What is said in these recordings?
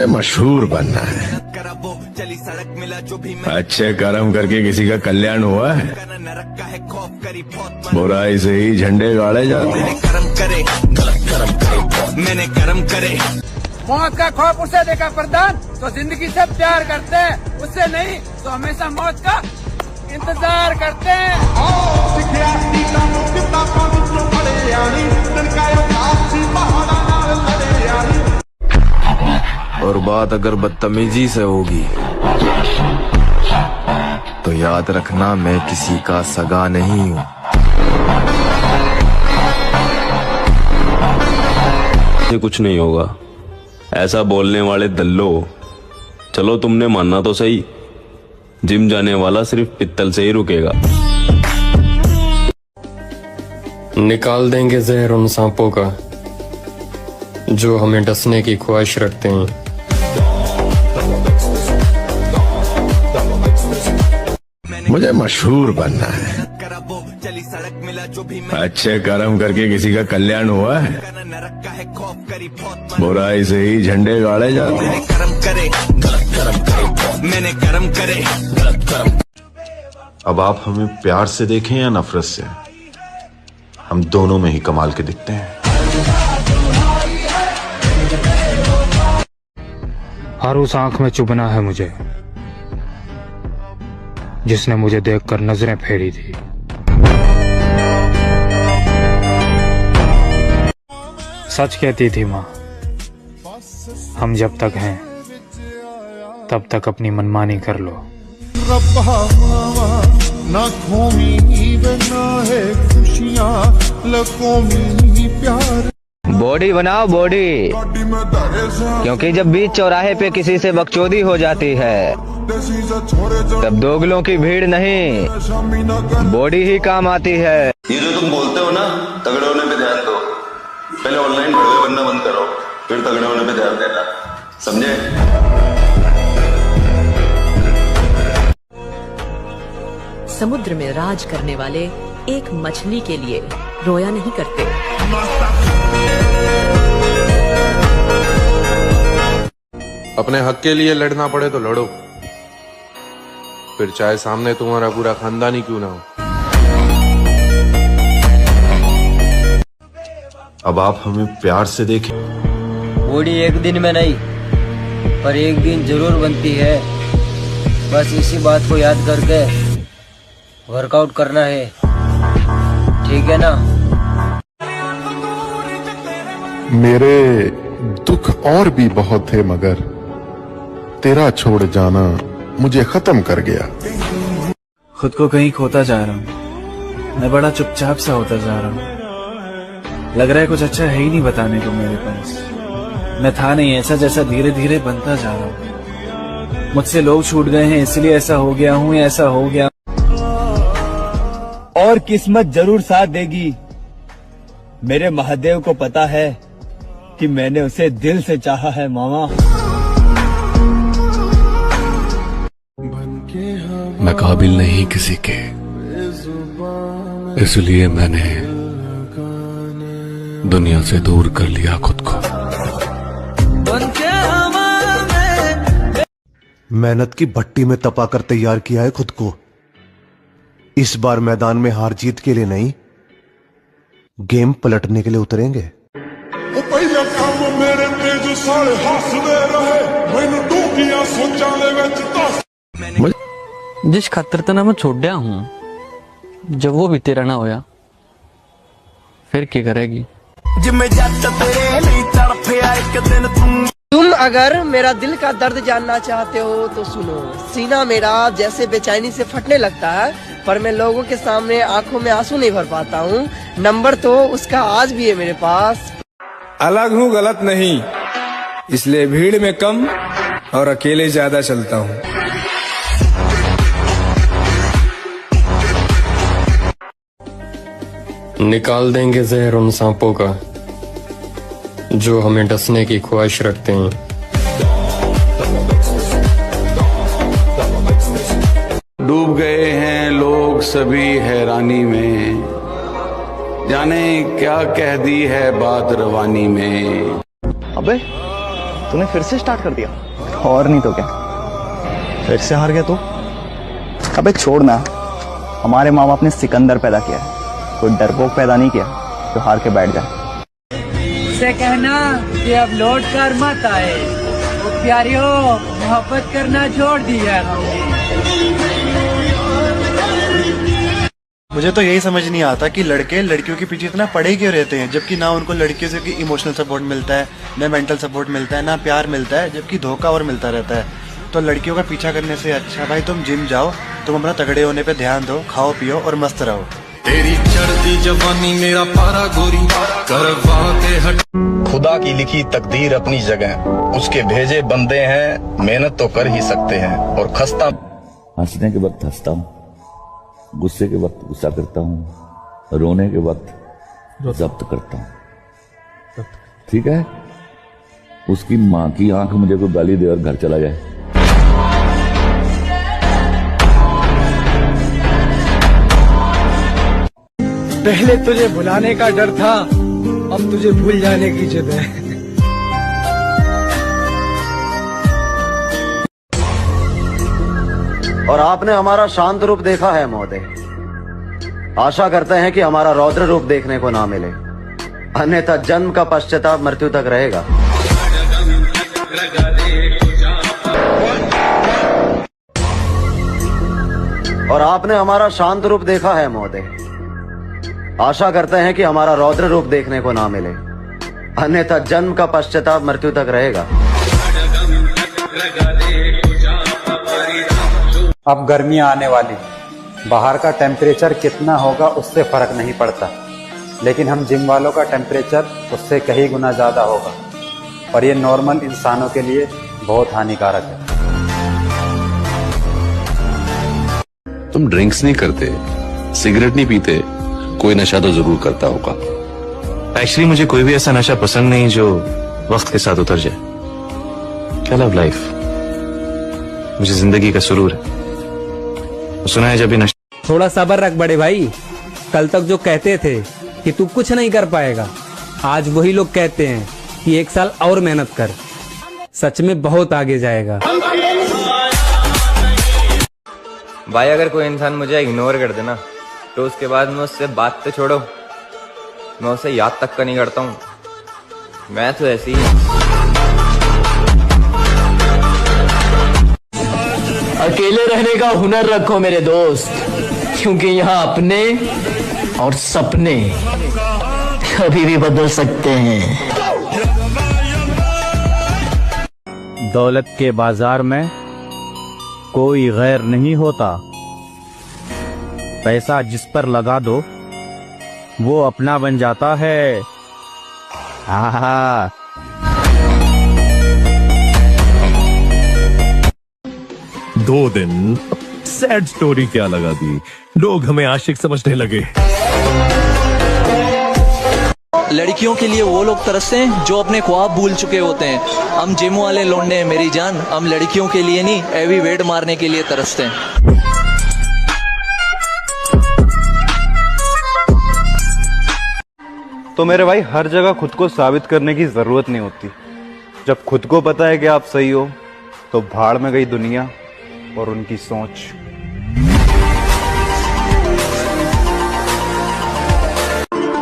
मशहूर बनना है। अच्छे कर्म करके किसी का कल्याण हुआ है, बुराई से ही झंडे गाड़े जाते हैं। मैंने कर्म करे। मौत का खौफ उसे देखा प्रधान तो जिंदगी से प्यार करते हैं, उससे नहीं तो हमेशा मौत का इंतजार करते हैं। और बात अगर बदतमीजी से होगी तो याद रखना मैं किसी का सगा नहीं हूँ। कुछ नहीं होगा, ऐसा बोलने वाले दल्लो। चलो तुमने मानना तो सही, जिम जाने वाला सिर्फ पित्तल से ही रुकेगा। निकाल देंगे जहर उन सांपों का जो हमें डसने की ख्वाहिश रखते हैं। मुझे मशहूर बनना है। अच्छे कर्म करके किसी का कल्याण हुआ है, बुराई से ही झंडे गाड़े जाते हैं। मैंने कर्म करे। अब आप हमें प्यार से देखें या नफरत से, हम दोनों में ही कमाल के दिखते हैं। हर उस आंख में चुभना है मुझे जिसने मुझे देखकर नजरें फेरी थी। सच कहती थी माँ, हम जब तक हैं तब तक अपनी मनमानी कर लो। बॉडी बनाओ बॉडी, क्योंकि जब बीच चौराहे पे किसी से बकचोदी हो जाती है तब दोगलों की भीड़ नहीं बॉडी ही काम आती है। ये जो तुम बोलते हो ना तगड़े होने पे ध्यान दो, पहले ऑनलाइन भड़वे बनना बंद करो, फिर तगड़े होने पे ध्यान देना, समझे? समुद्र में राज करने वाले एक मछली के लिए रोया नहीं करते। अपने हक के लिए लड़ना पड़े तो लड़ो, फिर चाहे सामने तुम्हारा पूरा खानदान ही क्यों ना हो। अब आप हमें प्यार से देखें। बॉडी एक दिन में नहीं पर एक दिन जरूर बनती है, बस इसी बात को याद करके वर्कआउट करना है, ठीक है ना? मेरे दुख और भी बहुत थे मगर तेरा छोड़ जाना मुझे खत्म कर गया। खुद को कहीं खोता जा रहा हूँ, मैं बड़ा चुपचाप सा होता जा रहा हूँ। लग रहा है कुछ अच्छा है ही नहीं बताने को मेरे पास। मैं था नहीं ऐसा जैसा धीरे धीरे बनता जा रहा हूँ। मुझसे लोग छूट गए हैं इसलिए ऐसा हो गया हूँ, ऐसा हो गया। और किस्मत जरूर साथ देगी। मेरे महादेव को पता है कि मैंने उसे दिल से चाहा है मामा। मैं काबिल नहीं किसी के, इसलिए मैंने दुनिया से दूर कर लिया खुद को। मेहनत की भट्टी में तपा कर तैयार किया है खुद को। इस बार मैदान में हार जीत के लिए नहीं, गेम पलटने के लिए उतरेंगे। जिस खातर तना मैं छोड़िया हूँ, जब वो भी तेरा ना होया फिर क्या करेगी? तुम अगर मेरा दिल का दर्द जानना चाहते हो तो सुनो। सीना मेरा जैसे बेचैनी से फटने लगता है, पर मैं लोगों के सामने आंखों में आंसू नहीं भर पाता हूँ। नंबर तो उसका आज भी है मेरे पास। अलग हूँ गलत नहीं, इसलिए भीड़ में कम और अकेले ज्यादा चलता हूँ। निकाल देंगे जहर उन सांपों का जो हमें डसने की ख्वाहिश रखते हैं। डूब गए हैं लोग सभी हैरानी में, जाने क्या कह दी है बात रवानी में। अबे तूने फिर से स्टार्ट कर दिया? और नहीं तो क्या, फिर से हार गया तू। अबे छोड़ ना, हमारे माँ बाप ने सिकंदर पैदा किया है, कोई डरपोक पैदा नहीं किया जो हार के बैठ जाए। से कहना कि अब लौट कर मत आए, वो प्यारियों मोहब्बत करना छोड़ दी है हमने। मुझे तो यही समझ नहीं आता कि लड़के लड़कियों के पीछे इतना पड़े क्यों रहते हैं, जबकि ना उनको लड़कियों से इमोशनल सपोर्ट मिलता है, ना मेंटल सपोर्ट मिलता है, ना प्यार मिलता है, जबकि धोखा और मिलता रहता है। तो लड़कियों का पीछा करने से अच्छा भाई तुम जिम जाओ, तुम अपना तगड़े होने पे ध्यान दो, खाओ पियो और मस्त रहो। तेरी चढ़ती जवानी मेरा पारा गोरी करवा के हट। खुदा की लिखी तकदीर अपनी जगह, उसके भेजे बंदे हैं, मेहनत तो कर ही सकते हैं। और खस्ता हंसने के वक्त हंसता हूँ, गुस्से के वक्त गुस्सा करता हूँ, रोने के वक्त जब्त करता हूँ। ठीक है, उसकी माँ की आंख मुझे कोई गाली दे और घर चला जाए, पहले तुझे भुलाने का डर था, अब तुझे भूल जाने की जिद है। और आपने हमारा शांत रूप देखा है महोदय, आशा करते हैं कि हमारा रौद्र रूप देखने को ना मिले, अन्यथा जन्म का पश्चाताप मृत्यु तक रहेगा। और आपने हमारा शांत रूप देखा है महोदय, आशा करते हैं कि हमारा रौद्र रूप देखने को ना मिले, अन्यथा जन्म का पश्चाताप मृत्यु तक रहेगा। अब गर्मियां आने वाली, बाहर का टेम्परेचर कितना होगा उससे फर्क नहीं पड़ता, लेकिन हम जिम वालों का टेम्परेचर उससे कहीं गुना ज्यादा होगा, और ये नॉर्मल इंसानों के लिए बहुत हानिकारक है। तुम ड्रिंक्स नहीं करते, सिगरेट नहीं पीते, कोई नशा तो जरूर करता होगा। एक्चुअली मुझे कोई भी ऐसा नशा पसंद नहीं जो वक्त के साथ उतर जाए। क्या लव लाइफ, मुझे जिंदगी का सुरूर है। सुना है जब भी नशा। थोड़ा सब्र रख बड़े भाई, कल तक जो कहते थे कि तू कुछ नहीं कर पाएगा, आज वही लोग कहते हैं कि 1 साल और मेहनत कर, सच में बहुत आगे जाएगा। भाई अगर कोई इंसान मुझे इग्नोर कर देना तो उसके बाद मैं उससे बात तो छोड़ो, मैं उसे याद तक का नहीं करता हूँ। मैं तो ऐसी ही। अकेले रहने का हुनर रखो मेरे दोस्त, क्योंकि यहाँ अपने और सपने कभी भी बदल सकते हैं। दौलत के बाजार में कोई गैर नहीं होता, पैसा जिस पर लगा दो वो अपना बन जाता है। हाँ। 2 दिन सैड स्टोरी क्या लगा दी, लोग हमें आशिक समझने लगे। लड़कियों के लिए वो लोग तरसते हैं जो अपने ख्वाब भूल चुके होते हैं। हम जिम वाले लौंडे हैं मेरी जान, हम लड़कियों के लिए नहीं हैवी वेट मारने के लिए तरसते हैं। तो मेरे भाई हर जगह खुद को साबित करने की जरूरत नहीं होती। जब खुद को पता है कि आप सही हो तो भाड़ में गई दुनिया और उनकी सोच।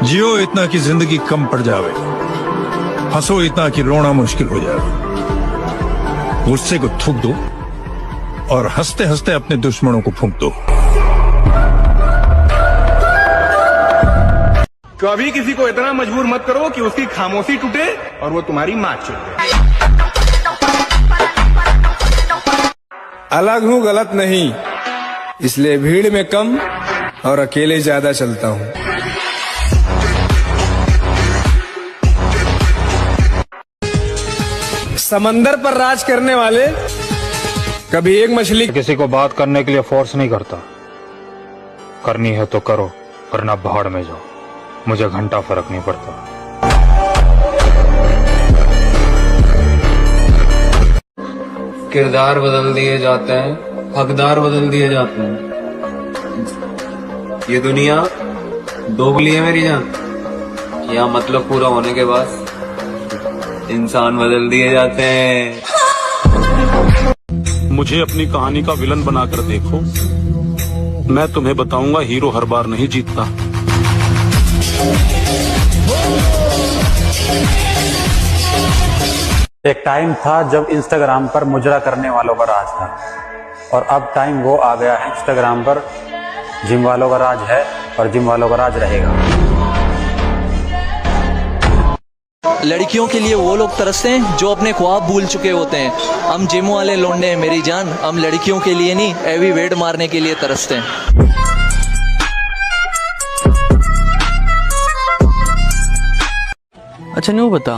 जियो इतना कि जिंदगी कम पड़ जावे, हंसो इतना कि रोना मुश्किल हो जाए। गुस्से को थूक दो और हंसते हंसते अपने दुश्मनों को फूंक दो। कभी किसी को इतना मजबूर मत करो कि उसकी खामोशी टूटे और वो तुम्हारी माँ छूटे। अलग हूँ गलत नहीं, इसलिए भीड़ में कम और अकेले ज्यादा चलता हूँ। समंदर पर राज करने वाले कभी एक मछली। किसी को बात करने के लिए फोर्स नहीं करता, करनी है तो करो वरना भाड़ में जाओ, मुझे घंटा फर्क नहीं पड़ता। किरदार बदल दिए जाते हैं, हकदार बदल दिए जाते हैं। ये दुनिया दोगली है मेरी जान, यहाँ मतलब पूरा होने के बाद इंसान बदल दिए जाते हैं। मुझे अपनी कहानी का विलन बनाकर देखो, मैं तुम्हें बताऊंगा हीरो हर बार नहीं जीतता। एक टाइम था जब इंस्टाग्राम पर मुजरा करने वालों का राज था, और अब टाइम वो आ गया है इंस्टाग्राम पर जिम वालों का राज है और जिम वालों का राज रहेगा। लड़कियों के लिए वो लोग तरसते हैं जो अपने ख्वाब भूल चुके होते हैं। हम जिम वाले लौंडे हैं मेरी जान, हम लड़कियों के लिए नहीं हैवी वेट मारने के लिए तरसते हैं। अच्छा न्यू बता,